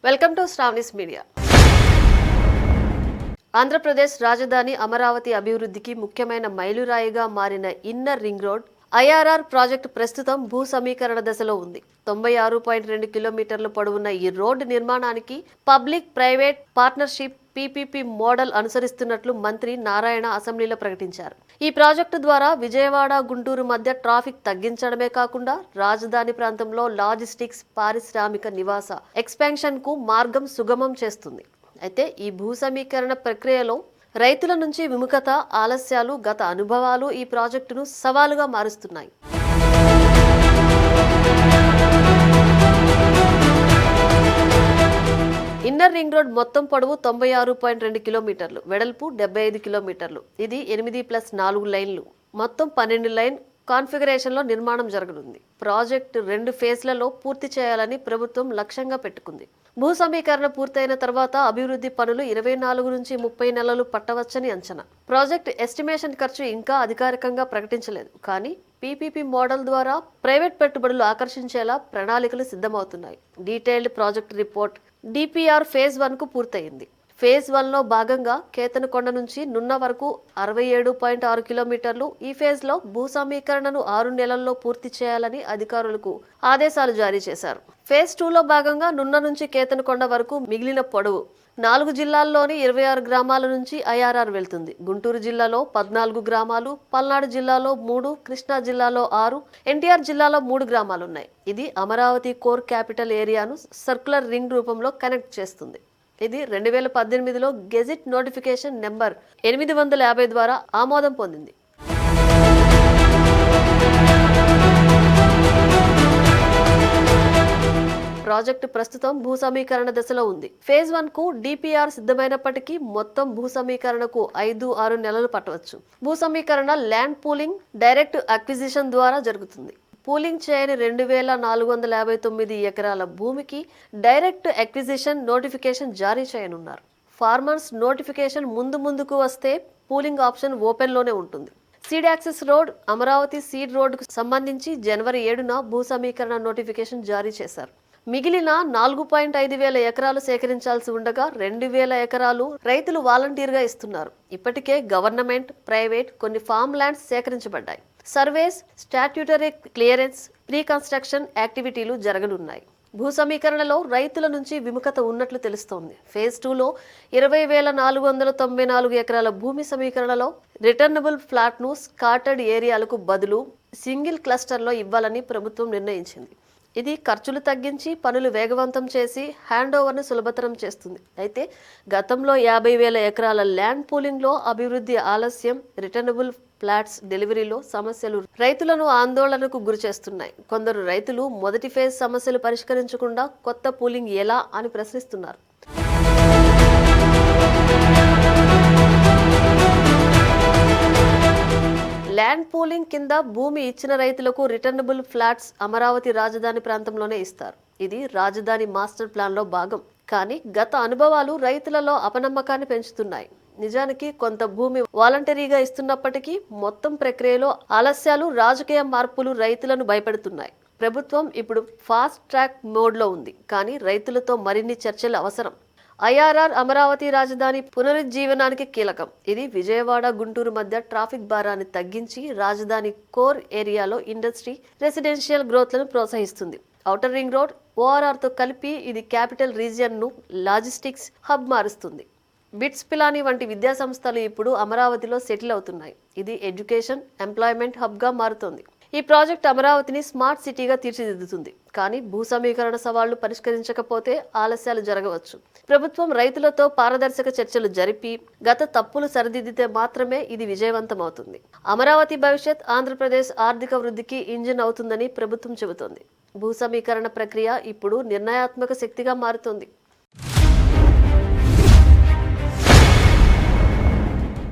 Welcome to Sravani's media. Andhra Pradesh రాజధాని అమరావతి అభివృద్ధికి ముఖ్యమైన మైలురాయిగా మారిన inner ring road IRR project ప్రస్తుతం భూ సమీకరణ దశలో ఉంది. 96.2 కిలోమీటర్ల పొడవున్న ఈ రోడ్డు నిర్మాణానికి public private partnership PPP model అనుసరిస్తున్నట్లు మంత్రి నారాయణ అసెంబ్లీలో ప్రకటించారు. ఈ ప్రాజెక్టు ద్వారా విజయవాడ, గుంటూరు మధ్య ట్రాఫిక్ తగ్గించడమే కాకుండా రాజధాని ప్రాంతంలో లాజిస్టిక్స్, పారిశ్రామిక నివాస ఎక్స్పాన్షన్ కు మార్గం సుగమం చేస్తుంది. అయితే ఈ భూ సమీకరణ ప్రక్రియలో రైతుల నుంచి విముఖత, ఆలస్యాలు, గత అనుభవాలు ఈ ప్రాజెక్టును సవాలుగా మారుస్తున్నాయి. ఇన్నర్ రింగ్ రోడ్ మొత్తం పొడవు 96.2 కిలోమీటర్లు, వెడల్పు 75 కిలోమీటర్లు. ఇది 8+4 లైన్లు, మొత్తం 12 లైన్ కాన్ఫిగరేషన్ లో నిర్మాణం జరగనుంది. ప్రాజెక్టు 2 ఫేజ్లలో పూర్తి చేయాలని ప్రభుత్వం లక్ష్యంగా పెట్టుకుంది. భూ సమీకరణ పూర్తయిన తర్వాత అభివృద్ధి పనులు 24 నుంచి 30 నెలలు పట్టవచ్చని అంచనా. ప్రాజెక్టు ఎస్టిమేషన్ ఖర్చు ఇంకా అధికారికంగా ప్రకటించలేదు. కానీ పీపీపీ మోడల్ ద్వారా ప్రైవేట్ పెట్టుబడులు ఆకర్షించేలా ప్రణాళికలు సిద్ధమవుతున్నాయి. Detailed project report DPR phase 1 కు పూర్తయింది. ఫేజ్ 1 లో భాగంగా కేతనకొండ నుంచి నున్న వరకు 67.6 కిలోమీటర్లు. ఈ ఫేజ్ లో భూ సమీకరణను 6 నెలల్లో పూర్తి చేయాలని అధికారులకు ఆదేశాలు జారీ చేశారు. ఫేజ్ 2 లో భాగంగా నున్న నుంచి కేతనకొండ వరకు మిగిలిన పొడవు 4 జిల్లాల్లోని 26 గ్రామాల నుంచి ఐఆర్ఆర్ వెళ్తుంది. గుంటూరు జిల్లాలో 14 గ్రామాలు, పల్నాడు జిల్లాలో 3, కృష్ణా జిల్లాలో 6, ఎన్టీఆర్ జిల్లాలో 3 గ్రామాలున్నాయి. ఇది అమరావతి కోర్ క్యాపిటల్ ఏరియాను సర్క్యులర్ రింగ్ రూపంలో కనెక్ట్ చేస్తుంది. ఇది 2018లో గెజిట్ నోటిఫికేషన్ నెంబర్ 850 ద్వారా ఆమోదం పొందింది. ప్రాజెక్టు ప్రస్తుతం భూ సమీకరణ దశలో ఉంది. ఫేజ్ 1 కు డిపిఆర్ సిద్ధమైనప్పటికీ మొత్తం భూ సమీకరణకు 5-6 నెలలు పట్టవచ్చు. భూ సమీకరణ ల్యాండ్ పూలింగ్, డైరెక్ట్ అక్విజిషన్ ద్వారా జరుగుతుంది. పూలింగ్ చేయని 2459 ఎకరాల భూమికి డైరెక్ట్ అక్విజిషన్ నోటిఫికేషన్ జారీ చేయనున్నారు. ఫార్మర్స్ నోటిఫికేషన్ ముందుకు వస్తే పూలింగ్ ఆప్షన్ ఓపెన్ లోనే ఉంటుంది. Seed access road, Amaravati seed రోడ్డుకు సంబంధించి జనవరి 7న భూ సమీకరణ నోటిఫికేషన్ జారీ చేశారు. మిగిలిన 4.5 వేల ఎకరాలు సేకరించాల్సి ఉండగా 2,000 ఎకరాలు రైతులు వాలంటీర్గా ఇస్తున్నారు. ఇప్పటికే గవర్నమెంట్, ప్రైవేట్ కొన్ని ఫామ్ ల్యాండ్స్ సేకరించబడ్డాయి. Surveys, statutory clearance, pre construction యాక్టివిటీలు జరగనున్నాయి. భూ సమీకరణలో రైతుల నుంచి విముఖత ఉన్నట్లు తెలుస్తోంది. ఫేజ్ 2లో 20,494 ఎకరాల భూమి సమీకరణలో రిటర్నబుల్ ఫ్లాట్ ను స్కాటర్డ్ ఏరియాలకు బదులు సింగిల్ క్లస్టర్లో ఇవ్వాలని ప్రభుత్వం నిర్ణయించింది. ఇది ఖర్చులు తగ్గించి పనులు వేగవంతం చేసి హ్యాండ్ ఓవర్ను సులభతరం చేస్తుంది. అయితే గతంలో 50,000 ఎకరాల ల్యాండ్ పూలింగ్లో అభివృద్ధి ఆలస్యం, రిటర్నబుల్ ఫ్లాట్స్ డెలివరీలో సమస్యలు రైతులను ఆందోళనకు గురిచేస్తున్నాయి. కొందరు రైతులు మొదటి ఫేజ్ సమస్యలు పరిష్కరించకుండా కొత్త పూలింగ్ ఎలా అని ప్రశ్నిస్తున్నారు. ల్యాండ్ పూలింగ్ కింద భూమి ఇచ్చిన రైతులకు రిటర్నబుల్ ఫ్లాట్స్ అమరావతి రాజధాని ప్రాంతంలోనే ఇస్తారు. ఇది రాజధాని మాస్టర్ ప్లాన్ లో భాగం. కానీ గత అనుభవాలు రైతులలో అపనమ్మకాన్ని పెంచుతున్నాయి. నిజానికి కొంత భూమి వాలంటరీగా ఇస్తున్నప్పటికీ మొత్తం ప్రక్రియలో ఆలస్యాలు, రాజకీయ మార్పులు రైతులను భయపెడుతున్నాయి. ప్రభుత్వం ఇప్పుడు ఫాస్ట్ ట్రాక్ మోడ్లో ఉంది. కానీ రైతులతో మరిన్ని చర్చలు అవసరం. ఐఆర్ఆర్ అమరావతి రాజధాని పునరుజ్జీవనానికి కీలకం. ఇది విజయవాడ, గుంటూరు మధ్య ట్రాఫిక్ భారాన్ని తగ్గించి రాజధాని కోర్ ఏరియాలో ఇండస్ట్రీ, రెసిడెన్షియల్ గ్రోత్లను ప్రోత్సహిస్తుంది. ఔటర్ రింగ్ రోడ్, ఓఆర్ఆర్తో కలిపి ఇది క్యాపిటల్ రీజియన్ను లాజిస్టిక్స్ హబ్ మారుస్తుంది. బిట్స్ పిలానీ వంటి విద్యా సంస్థలు ఇప్పుడు అమరావతిలో సెటిల్ అవుతున్నాయి. ఇది ఎడ్యుకేషన్, ఎంప్లాయ్మెంట్ హబ్గా మారుతోంది. ఈ ప్రాజెక్ట్ అమరావతిని స్మార్ట్ సిటీగా తీర్చిదిద్దుతుంది. కానీ భూ సమీకరణ సవాళ్లు పరిష్కరించకపోతే ఆలస్యాలు జరగవచ్చు. ప్రభుత్వం రైతులతో పారదర్శక చర్చలు జరిపి గత తప్పులు సరిదిద్దితే మాత్రమే ఇది విజయవంతమవుతుంది. అమరావతి భవిష్యత్ ఆంధ్రప్రదేశ్ ఆర్థిక వృద్ధికి ఇంజిన్ అవుతుందని ప్రభుత్వం చెబుతోంది. భూ సమీకరణ ప్రక్రియ ఇప్పుడు నిర్ణయాత్మక శక్తిగా మారుతోంది.